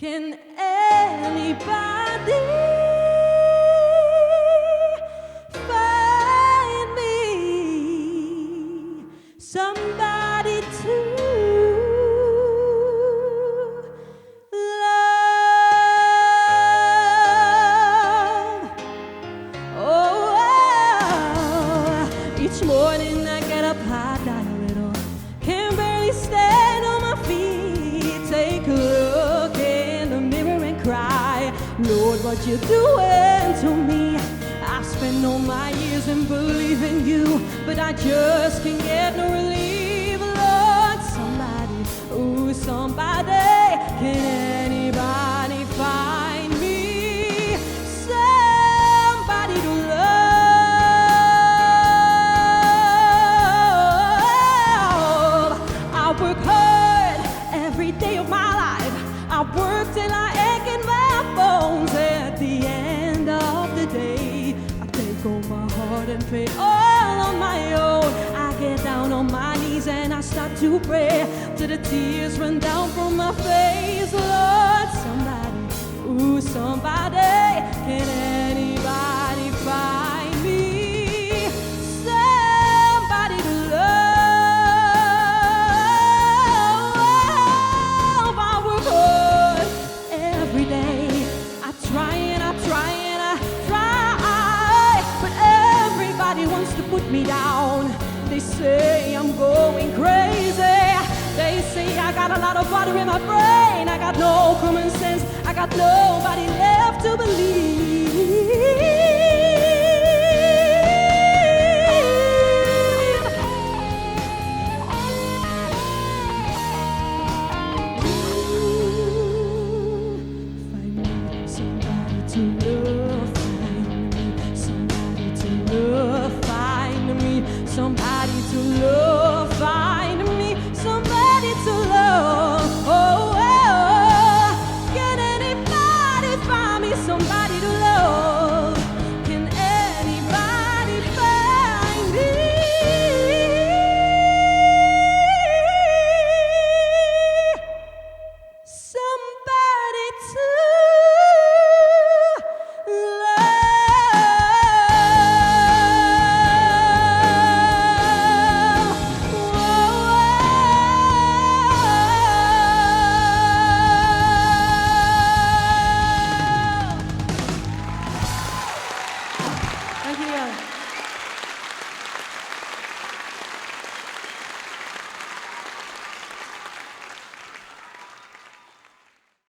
Can anybody find me somebody to love? Oh, each morning I get up high, die a little, can barely stand on my feet. Take a look in the mirror and cry, Lord, what you doing to me? I spent all my years in believing you, but I just can't get no relief. Lord, somebody, ooh, somebody, can anybody find me somebody to love? I work hard every day of my life. I work till I ache in my bones. At the end of the day, I take all my heart and pray all on my own. I get down on my knees and I start to pray till the tears run down from my face. Lord, somebody, ooh, somebody, can anybody find me somebody to love? I work hard every day. I try and I try and I try, but everybody wants to put me down. They say I'm going crazy. They say I got a lot of water in my brain. I got no common sense. I got nobody left to believe.